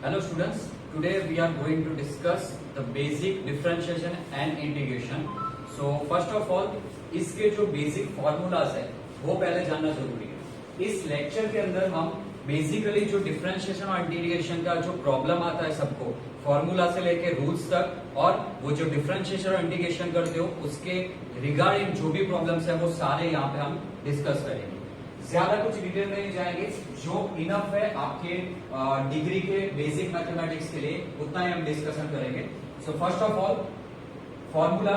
Hello students, today we are going to discuss the basic differentiation and integration. So first of all, इसके जो basic formulas है वो पहले जानना जरूरी है। इस लेक्चर के अंदर हम बेसिकली जो डिफरेंशिएशन और इंटीग्रेशन का जो प्रॉब्लम आता है सबको, फॉर्मूला से लेके रूल्स तक, और वो जो डिफरेंशिएशन और इंटीग्रेशन करते हो उसके रिगार्डिंग जो भी प्रॉब्लम्स है वो सारे यहाँ पे हम डिस्कस करेंगे। ज्यादा कुछ डिटेल में नहीं जाएंगे, जो इनफ है आपके डिग्री के बेसिक मैथमेटिक्स के लिए उतना ही हम डिस्कशन करेंगे। So first of all, formula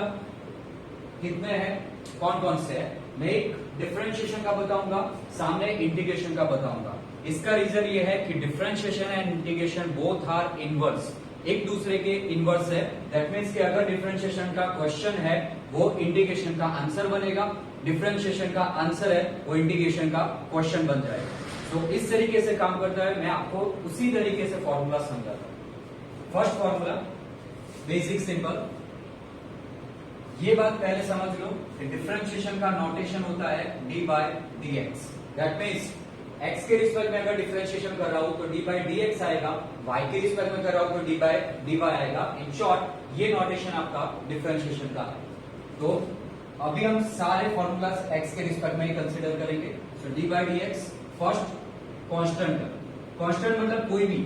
कितने हैं, कौन कौन से है, मैं एक डिफरेंशिएशन का बताऊंगा, सामने इंटीग्रेशन का बताऊंगा। इसका रीजन ये है कि differentiation and integration both are inverse, एक दूसरे के इनवर्स है। दैट मीन्स कि अगर डिफरेंशिएशन का क्वेश्चन है वो इंटीग्रेशन का आंसर बनेगा, डिफरेंशिएशन का आंसर है वो इंटीग्रेशन का क्वेश्चन बन जाएगा। तो इस तरीके से काम करता है। मैं आपको उसी तरीके से फॉर्मूला समझाता हूं। फर्स्ट फॉर्मूला बेसिक सिंपल, ये बात पहले समझ लो कि डिफरेंशिएशन का नोटेशन होता है d by d x. That means x के रिस्पेक्ट में अगर डिफरेंशिएशन कर रहा हूं तो d बाय dx आएगा, y के रिस्पेक्ट में कर रहा हूं तो d बाय dy आएगा। इन शॉर्ट ये नोटेशन आपका डिफरेंशिएशन का है। तो अभी हम सारे फॉर्मूलास x के रिस्पेक्ट में ही कंसीडर करेंगे। So d by dx, first constant, constant मतलब कोई भी,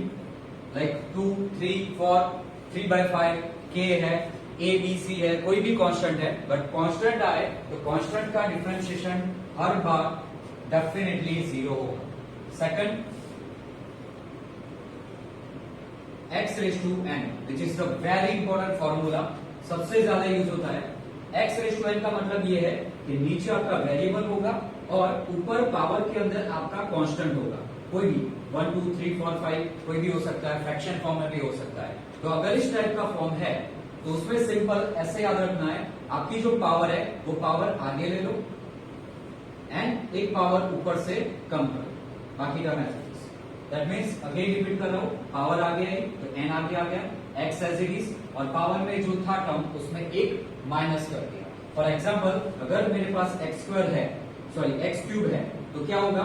लाइक 2, 3, 4, 3 बाय 5, k है, a b c है, कोई भी कांस्टेंट है, बट कांस्टेंट आए तो कांस्टेंट का डिफरेंशिएशन हर बार डेफिनेटली 0 होगा। Second, x raise to n, which is the very important formula, सबसे ज्यादा यूज होता है। x रेज टू n का मतलब ये है कि नीचे आपका वेरिएबल होगा और ऊपर पावर के अंदर आपका कांस्टेंट होगा, कोई भी 1, 2, 3, 4, 5 कोई भी हो सकता है, फ्रैक्शन फॉर्म में भी हो सकता है। तो अगर इस टाइप का फॉर्म है तो उसमें सिंपल ऐसे याद रखना है, आपकी जो पावर है वो पावर आगे ले लो एंड एक पावर ऊपर से कम करो, बाकी का mathematics. That means again repeat कर रहा हूं, पावर आगे आई तो n आगे आ गया, x एज इट इज, और पावर में जो था टर्म उसमें एक माइनस कर दिया। फॉर एग्जांपल, अगर मेरे पास x स्क्वायर है, सॉरी x क्यूब है, तो क्या होगा,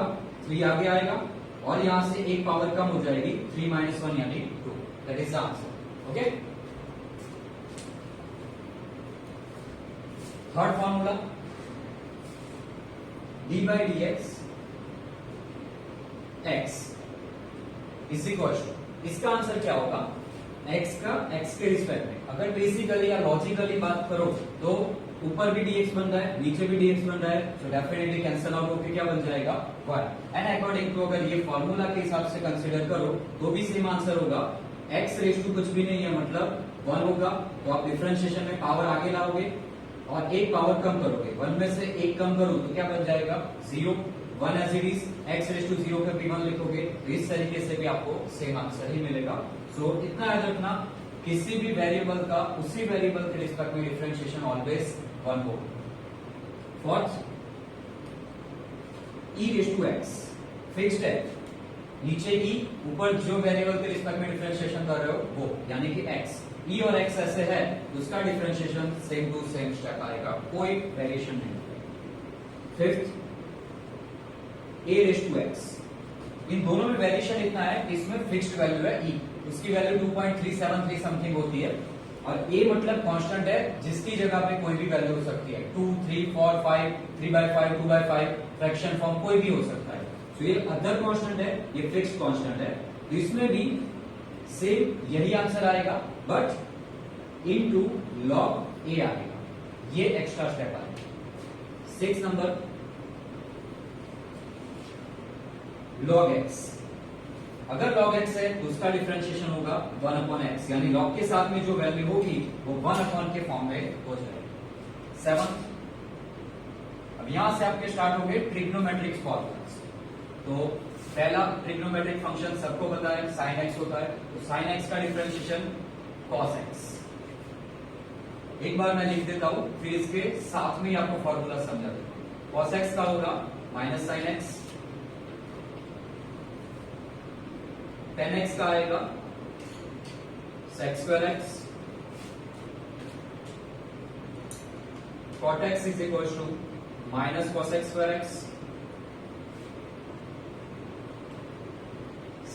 3 आगे आएगा और यहां से एक पावर कम हो जाएगी, 3 - 1 यानी 2। That is the answer. Okay, third formula d by dx x is equal to, इसका आंसर क्या होगा, x का x के रिस्पेक्ट में। अगर बेसिकली या लॉजिकली बात करो तो ऊपर भी dx बन रहा है, नीचे भी dx बन रहा है, तो डेफिनेटली कैंसिल आउट होकर क्या बन जाएगा, y। एंड अकॉर्डिंग टू अगर ये फॉर्मूला के हिसाब से कंसीडर करो तो भी सेम आंसर होगा। x रेज टू कुछ भी नहीं है, मतलब 1 होगा, तो आप डिफरेंशिएशन में पावर आगे लाओगे और एक पावर कम करोगे, 1 में से एक कम करो तो क्या बन जाएगा, 0। 1 as it is, x raise to 0 पे भी 1 लिखोगे, तो इस तरीके से भी आपको सेम आंसर ही मिलेगा। सो इतना याद रखना, किसी भी वेरिएबल का उसी वेरिएबल के रिस्पेक्ट में डिफरेंशिएशन ऑलवेज 1 हो। Fourth, e raise to x fixed है, नीचे e, ऊपर जो वेरिएबल के रिस्पेक्ट में डिफरेंशिएशन कर रहे हो वो, यानी कि x। e और x ऐसे है, उसका differentiation same to same step आएगा, कोई वेरिएशन नहीं। Fifth, a raise to x, इन दोनों में वेरिएशन इतना है कि इसमें फिक्स्ड वैल्यू है e, उसकी वैल्यू 2.373 समथिंग होती है, और a मतलब कांस्टेंट है जिसकी जगह पे कोई भी वैल्यू हो सकती है, 2, 3, 4, 5, 3 by 5, 2 by 5, फ्रैक्शन फॉर्म कोई भी हो सकता है। तो ये अदर कांस्टेंट है, ये फिक्स्ड कांस्टेंट है, तो इसमें भी सेम यही आंसर आएगा, बट इनटू log a आएगा, ये एक्स्ट्रा स्टेप आएगा। 6 नंबर, log x, अगर log x है तो उसका डिफरेंशिएशन होगा 1/x, यानी log के साथ में जो वैल्यू होगी वो 1 के फॉर्म में हो जाएगी। 7, अब यहां से आपके स्टार्ट हो गए ट्रिग्नोमेट्रिक फॉर्मूलास। तो पहला ट्रिग्नोमेट्रिक फंक्शन सबको पता है, sin x होता है, तो sin x का डिफरेंशिएशन cos x। एक बार मैं लिख देता हूं, फिर इसके साथ में ही आपको फॉर्मूला समझा देता हूं। cos x का होगा minus sin x, tan x का आएगा sec square x, cot x is equal to minus cos x square x,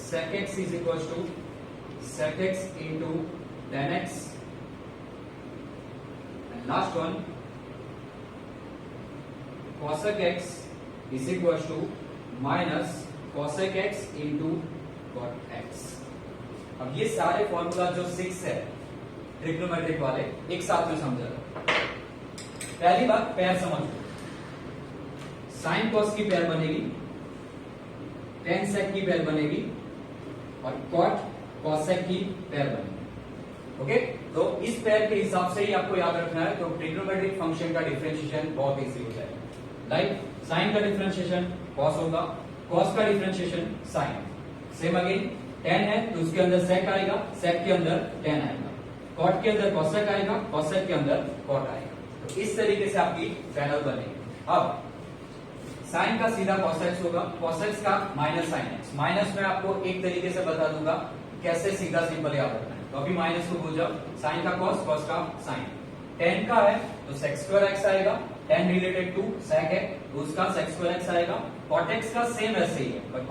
sec x is equals to sec x into tan x, and last one cosec x is equals to minus cosec x into cot x। अब ये सारे formula जो 6 है trigonometric वाले एक साथ में समझा था। पहली बात पेयर समझो, साइन कॉस की पेयर बनेगी, टेन सेक की पेयर बनेगी और कॉट कॉसेक की पेयर बनेगी। ओके, तो इस पेयर के हिसाब से ही आपको याद रखना है। तो ट्रिग्नोमेट्रिक फंक्शन का डिफरेंशिएशन बहुत इजी हो जाएगा। लाइक साइन का डिफरेंशिएशन कॉस होगा, कॉस का differentiation sine, same again tan है तो उसके अंदर सेक आएगा, सेक के अंदर टेन आएगा, कॉट के अंदर कॉसेक आएगा, कॉसेक के अंदर कॉट आएगा। तो इस तरीके से आपकी पैनल बनेगी। अब साइन का सीधा कॉसेक्स होगा, कॉसेक्स का माइनस साइन एक्स। माइनस में आपको एक तरीके से बता दूंगा कैसे सीधा सिंपल याद रखना है। तो अभी माइनस को भूल जाओ, साइन का कॉस, कॉस का साइन। टेन का है तो सेक स्क्वायर एक्स आएगा, टेन रिलेटेड टू सेक है तो उसका सेक स्क्वायर एक्स आएगा। कॉट एक्स का सेम ऐसे ही है, बट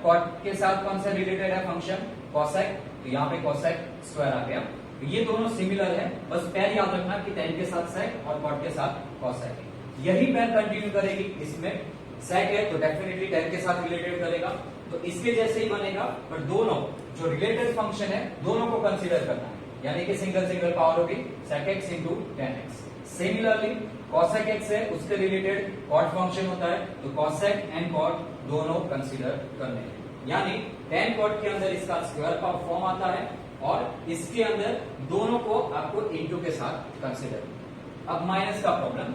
कॉट के साथ कौन सा रिलेटेड है फंक्शन, कॉसेक, तो यहाँ पे कॉसेक स्क्वायर आ गया। तो ये दोनों सिमिलर है, बस पैर याद रखना कि टेन के साथ सेक और कॉट के साथ कॉसेक है। यही पैर कंटिन्यू करेगी, इसमें सेक है तो डेफिनेटली टेन के साथ रिलेटेड करेगा, तो इसके जैसे ही बनेगा। बट दोनों जो रिलेटेड फंक्शन है दोनों को कंसीडर करना है, यानी कि सिंगल सिंगल पावर होगी sec x into tan x. Similarly cosec x है उसके रिलेटेड कॉट फंक्शन होता है, तो कॉसेक एंड कॉट दोनों कंसीडर करने हैं। यानी टेन कॉट के अंदर इसका स्क्वायर का फॉर्म आता है और इसके अंदर दोनों को आपको इंटू के साथ कंसीडर। अब माइनस का प्रॉब्लम,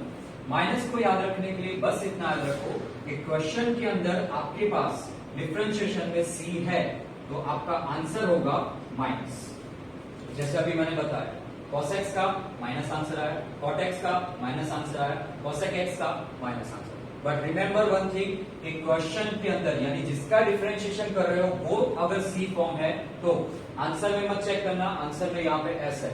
माइनस को याद रखने के लिए बस इतना याद रखो कि क्वेश्चन के अंदर आपके पास डिफरेंशिएशन में सी है तो आपका आंसर होगा माइनस। जैसे अभी मैंने बताया cos x का माइनस आंसर आया, cot x का माइनस आंसर आया, cosec x का minus answer. But remember one thing कि क्वेश्चन के अंदर यानी जिसका डिफरेंशिएशन कर रहे हो वो अगर सी फॉर्म है तो आंसर में मत चेक करना, आंसर में यहाँ पे एस है।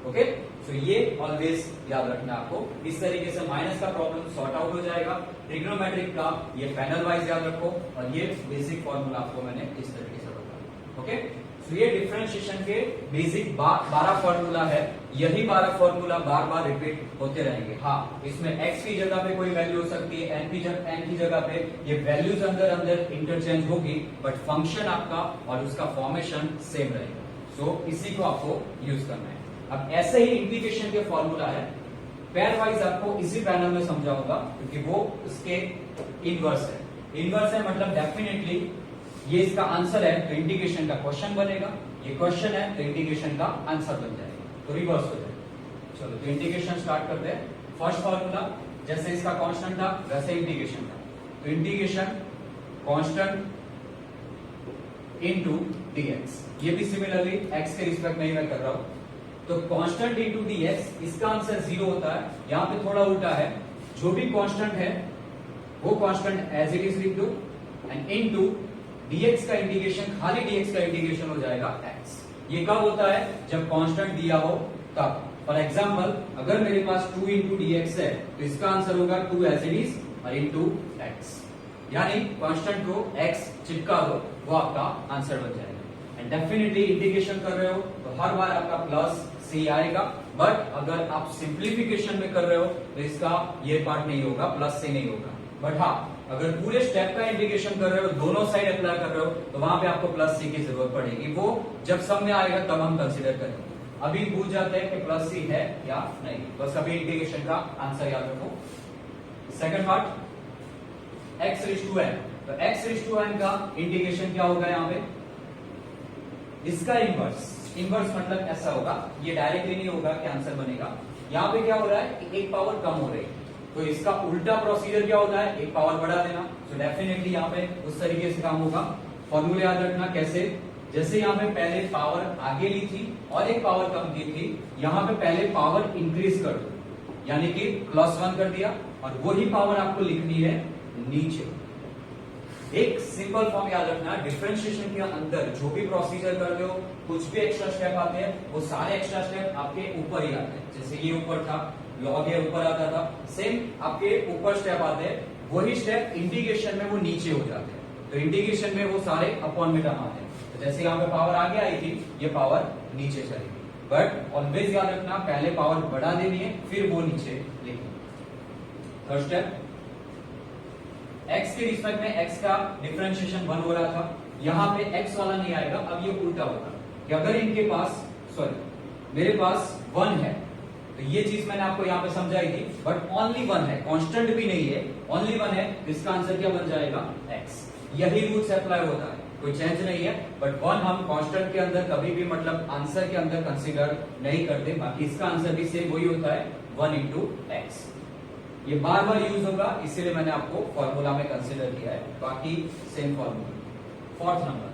ओके, सो ये ऑलवेज याद रखना आपको। इस तरीके से माइनस का प्रॉब्लम सॉर्ट आउट हो जाएगा। ट्रिग्नोमेट्रिक का ये पैनल वाइज याद रखो और ये बेसिक फॉर्मूला आपको मैंने इस तरीके से बताया। ओके, तो ये डिफरेंशिएशन के बेसिक 12 फॉर्मूला है। यही 12 फॉर्मूला बार बार रिपीट होते रहेंगे। हाँ, इसमें x की जगह पे कोई वैल्यू हो सकती है, n की जगह पे ये वैल्यूज अंदर इंटरचेंज होगी, बट फंक्शन आपका और उसका फॉर्मेशन सेम रहेगा। सो इसी को आपको यूज करना है। अब ऐसे ही इंटीग्रेशन के फॉर्मूला है, पेयर वाइज आपको इसी पैनल में समझाऊंगा क्योंकि वो उसके इनवर्स है। इनवर्स है मतलब डेफिनेटली ये इसका आंसर है तो इंटीग्रेशन का क्वेश्चन बनेगा, ये क्वेश्चन है तो इंटीग्रेशन का आंसर बन जाएगा, तो रिवर्स हो जाएगा। चलो तो इंटीग्रेशन स्टार्ट करते हैं। फर्स्ट फॉर्मूला जैसे इसका कांस्टेंट था वैसे इंटीग्रेशन था, तो इंटीग्रेशन कांस्टेंट इनटू dx। ये भी सिमिलरली x के रिस्पेक्ट में ही मैं कर रहा हूं, तो कांस्टेंट इनटू dx इसका आंसर 0 होता है। यहां पे थोड़ा उल्टा है, जो भी कांस्टेंट है वो कांस्टेंट एज इट इज लिख दो एंड इनटू dx का इंटीग्रेशन, खाली dx का इंटीग्रेशन हो जाएगा x। ये कब होता है, जब कांस्टेंट दिया हो तब। फॉर एग्जांपल अगर मेरे पास 2 इंटू dx है तो इसका आंसर होगा 2 एज इट इज और इंटू x, यानी कांस्टेंट को x चिपका दो, वो आपका आंसर बन जाएगा। एंड डेफिनेटली इंटीग्रेशन कर रहे हो तो हर बार आपका प्लस c आएगा, बट अगर आप सिंप्लीफिकेशन में कर रहे हो तो इसका ये पार्ट नहीं होगा, प्लस c नहीं होगा। बट हाँ, अगर पूरे स्टेप का इंटीग्रेशन कर रहे हो, दोनों साइड अप्लाई कर रहे हो, तो वहां पे आपको प्लस सी की जरूरत पड़ेगी। वो जब सब में आएगा तब हम कंसीडर करेंगे। अभी पूछ जाते हैं कि प्लस सी है या नहीं, बस अभी इंटीग्रेशन का आंसर याद रखो। Second part x raise to n, तो x रेज़ टू n का इंटीग्रेशन क्या होगा यहाँ पे, इसका इनवर्स। इनवर्स मतलब ऐसा होगा, ये डायरेक्टली नहीं होगा कि आंसर बनेगा। यहाँ पे क्या हो रहा है कि एक पावर कम हो रही है, तो इसका उल्टा प्रोसीजर क्या होता है, एक पावर बढ़ा देना। तो डेफिनेटली यहाँ पे उस तरीके से काम होगा। फॉर्मूले याद रखना कैसे, जैसे यहाँ पे पहले पावर आगे ली थी और एक पावर कम की थी, यहाँ पे पहले पावर इंक्रीज कर दो, यानी कि +1 कर दिया और वही पावर आपको लिखनी है नीचे। एक सिंपल फॉर्म याद रखना, डिफरेंशिएशन के अंदर जो भी प्रोसीजर करते हो, कुछ भी एक्स्ट्रा स्टेप आते हैं, वो सारे एक्स्ट्रा स्टेप आपके ऊपर ही आते हैं। जैसे ये ऊपर था, लॉग ये ऊपर आता था, सेम आपके ऊपर स्टेप आते हैं, वही स्टेप इंटीग्रेशन में वो नीचे हो जाते हैं। तो इंटीग्रेशन में वो सारे अपॉन में टर्म आते हैं। जैसे यहाँ पे पावर आगे आई थी, ये पावर नीचे चलेगी। बट ऑलवेज याद रखना, पहले पावर बढ़ा देनी है, फिर वो नीचे लिखनी। थर्ड स्टेप, x के रिस्पेक्ट में x का डिफरेंशिएशन 1 हो रहा था, यहाँ पे x वाला नहीं आएगा, अब ये उल्टा होगा कि अगर इनके पास मेरे पास 1 है, तो ये चीज मैंने आपको यहाँ पे समझाई थी, बट ओनली 1 है, कांस्टेंट भी नहीं है, ओनली 1 है, इसका आंसर क्या बन जाएगा, x। यही रूल से अप्लाई होता है, कोई चेंज नहीं है। बट 1 हम कांस्टेंट के अंदर कभी भी मतलब आंसर के अंदर कंसीडर नहीं करते, बाकी इसका आंसर भी सेम वही होता है, 1 इंटू एक्स। ये बार बार यूज होगा, इसीलिए मैंने आपको फॉर्मूला में कंसीडर किया है, बाकी same formula. Fourth number,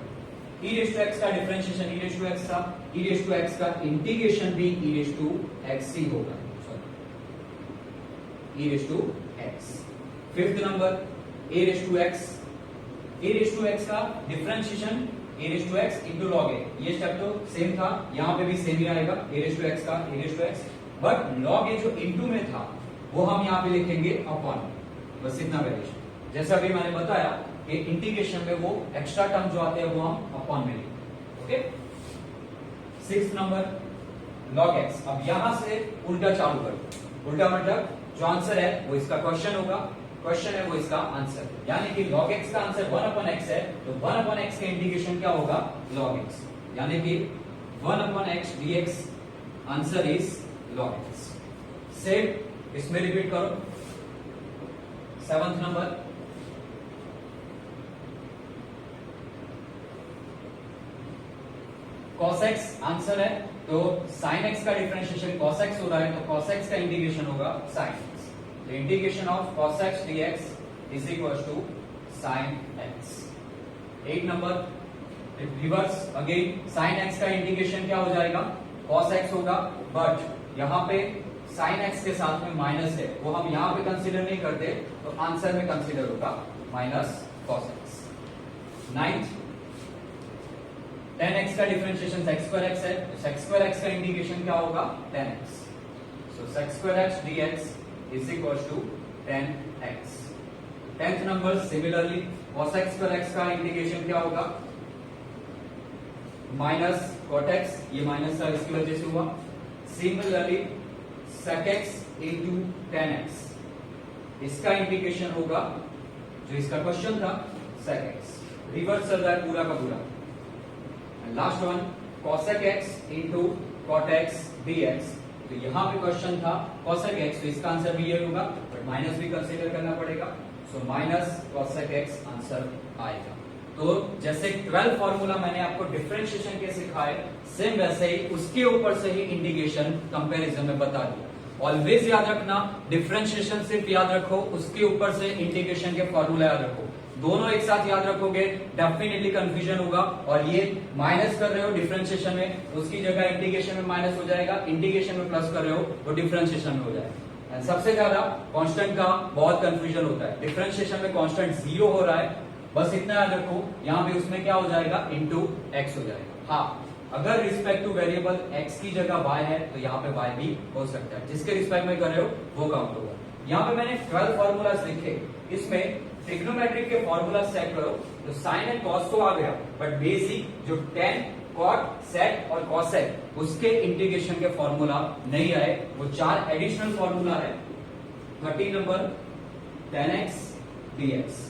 e raise to x का differentiation e raise to x था, e रेज़ टू x का इंटीग्रेशन भी e रेज़ टू x ही होगा, e raise to x। Fifth number, a raise to x, a raise to x का differentiation a raise to x into log a। ये step तो same था, यहां पे भी सेम ही आएगा, a रेज़ टू x का a raise to x, but log a जो इनटू में था वो हम यहां पे लिखेंगे अपॉन, बस इतना वेरिएशन। जैसा अभी मैंने बताया कि इंटीग्रेशन में वो एक्स्ट्रा टर्म जो आते हैं वो हम अपॉन में लिखेंगे। Okay, sixth number, log x। अब यहां से उल्टा चालू करो, उल्टा मतलब जो आंसर है वो इसका क्वेश्चन होगा, क्वेश्चन है वो इसका आंसर, यानी कि log x का आंसर 1 अपॉन x है, तो 1 अपॉन x का इंटीग्रेशन क्या होगा, log x, यानी कि 1 upon x dx answer is log x। Same इसमें रिपीट करो। Seventh number, cos x answer है, तो sin x का डिफरेंशिएशन cos x हो रहा है, तो cos x का इंटीग्रेशन होगा sin x। तो integration of cos x dx is equal to sin x। 8 number, reverse again, sin x का इंटीग्रेशन क्या हो जाएगा, cos x होगा, बट यहाँ पे sin x के साथ में माइनस है, वो हम यहाँ पे कंसीडर नहीं करते, तो आंसर में कंसीडर होगा minus cos x। 9th, tan x का डिफरेंशिएशन sec स्क्वायर x है, तो sec स्क्वायर x का इंटीग्रेशन क्या होगा, tan x। So sec square x dx is equal to tan x। 10th number, similarly cos x square x का integration क्या होगा, minus cot x, ये minus था इसकी वजह से हुआ। Similarly sec x into tan x, इसका इंटीग्रेशन होगा, जो इसका क्वेश्चन था, sec x। रिवर्स चल रहा है पूरा का पूरा। Last one, cosec x into cot x dx, तो यहां पे क्वेश्चन था cosec x, तो इसका आंसर भी ये होगा, बट माइनस भी कंसीडर करना पड़ेगा, so minus cosec x answer आएगा। तो जैसे 12 फॉर्मूला मैंने आपको डिफरेंशिएशन के सिखाए, सेम वैसे ही उसके ऊपर से ही इंटीग्रेशन कंपैरिजन में बता दिया। ऑलवेज याद रखना, डिफरेंशिएशन सिर्फ याद रखो, उसके ऊपर से इंटीग्रेशन के फॉर्मूला याद रखो, दोनों एक साथ याद रखोगे डेफिनेटली कंफ्यूजन होगा। और ये माइनस कर रहे हो डिफरेंशिएशन में, उसकी जगह इंटीग्रेशन में माइनस हो जाएगा, इंटीग्रेशन में प्लस कर रहे हो तो डिफरेंशिएशन में हो जाएगा। सबसे ज्यादा कांस्टेंट का बहुत कंफ्यूजन होता है, डिफरेंशिएशन में कांस्टेंट 0 हो रहा है, बस इतना याद रखो, यहाँ पे उसमें क्या हो जाएगा, इंटू एक्स हो जाएगा। हाँ, अगर रिस्पेक्ट टू वेरिएबल x की जगह y है, तो यहाँ पे y भी हो सकता है, जिसके रिस्पेक्ट में कर रहे हो वो काउंट होगा। यहाँ पे मैंने 12 फॉर्मूलाज लिखे, इसमें ट्रिग्नोमेट्रिक के फॉर्मूला सेट करो, तो साइन एंड कॉस तो आ गया, बट बेसिक जो tan, cot, sec और cosec उसके इंटीग्रेशन के फॉर्मूला नहीं आए, वो 4 एडिशनल फॉर्मूला है। 13 नंबर, tan x dx,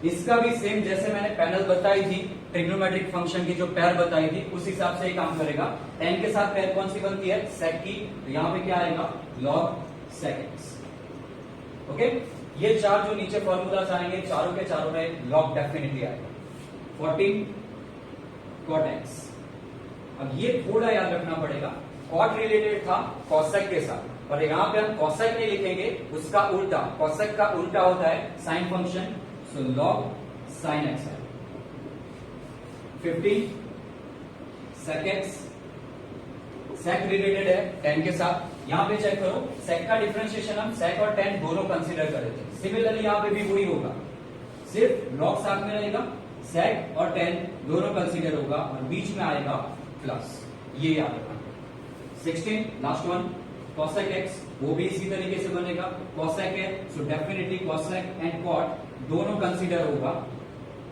इसका भी सेम जैसे मैंने पैनल बताई थी, ट्रिग्नोमेट्रिक फंक्शन की जो पैर बताई थी, उस हिसाब से ही काम करेगा। tan के साथ पैर कौन सी बनती है, sec की, तो यहाँ पे क्या आएगा, log sec x। ओके, ये 4 जो नीचे फॉर्मूलाज आएंगे, चारों के चारों में log डेफिनेटली आएगा। 14 cot x, अब ये थोड़ा याद रखना पड़ेगा, cot रिलेटेड था cosec के साथ, पर यहाँ पे हम cosec नहीं लिखेंगे, उसका उल्टा, cosec का उल्टा होता है sin फंक्शन, सो log sin x है। 15 sec x, sec रिलेटेड है tan के साथ, यहां पे चेक करो, sec का डिफरेंशिएशन हम sec और tan दोनों कंसीडर कर रहे थे, सिमिलरली यहां पे भी वही होगा, सिर्फ log साथ में रहेगा, sec और tan दोनों कंसीडर होगा और बीच में आएगा प्लस, ये याद रखना। 16 लास्ट वन, cosec x, वो भी इसी तरीके से बनेगा, cosec है, so definitely cosec and cot दोनों कंसीडर होगा,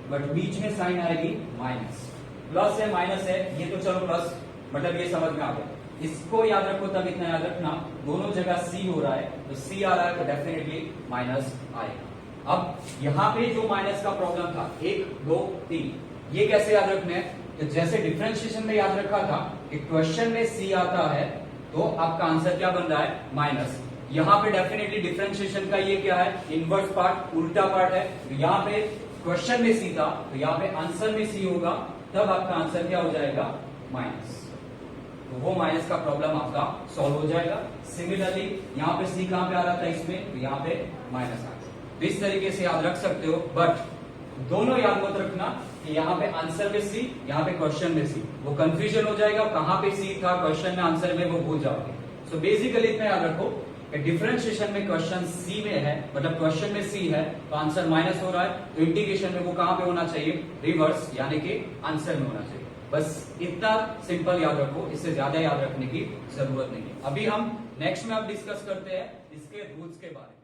बट बीच में साइन आएगी माइनस, प्लस है माइनस है, ये तो चलो प्लस मतलब ये समझ में आ गया। इसको याद रखो, तब इतना याद रखना दोनों जगह सी हो रहा है, तो सी आ रहा है तो डेफिनेटली माइनस आएगा। अब यहाँ पे जो माइनस का प्रॉब्लम था 1 2 3, ये कैसे याद रखना है? तो जैसे डिफरेंशिएशन में याद रखा था कि क्वेश्चन में सी आता है तो आपका आंसर क्या बन रहा है? माइनस। यहाँ पे डेफिनेटली डिफरेंशिएशन का ये क्या है? इनवर्स पार्ट, उल्टा पार्ट है। तो यहाँ पे क्वेश्चन में सी था तो यहाँ पे आंसर में सी होगा, तब आपका आंसर क्या हो जाएगा? माइनस। तो वो माइनस का प्रॉब्लम आपका सॉल्व हो जाएगा। सिमिलरली यहाँ पे सी कहां पे आ रहा था इसमें, तो यहाँ पे माइनस आ गया। तो इस तरीके से याद रख सकते हो, बट दोनों याद मत रखना कि यहाँ पे आंसर में सी, यहाँ पे क्वेश्चन में सी, वो कंफ्यूजन हो जाएगा। कहां पे सी था क्वेश्चन में, आंसर में, वो भूल जाओगे। सो बेसिकली इतना याद रखो कि डिफरेंशिएशन में क्वेश्चन सी में है, मतलब क्वेश्चन में सी है तो आंसर माइनस हो रहा है, तो इंटीग्रेशन में वो कहां पे होना चाहिए? रिवर्स, यानी कि आंसर में होना चाहिए। बस इतना सिंपल याद रखो, इससे ज्यादा याद रखने की जरूरत नहीं है। अभी हम नेक्स्ट में अब डिस्कस करते हैं इसके रूल्स के बारे में।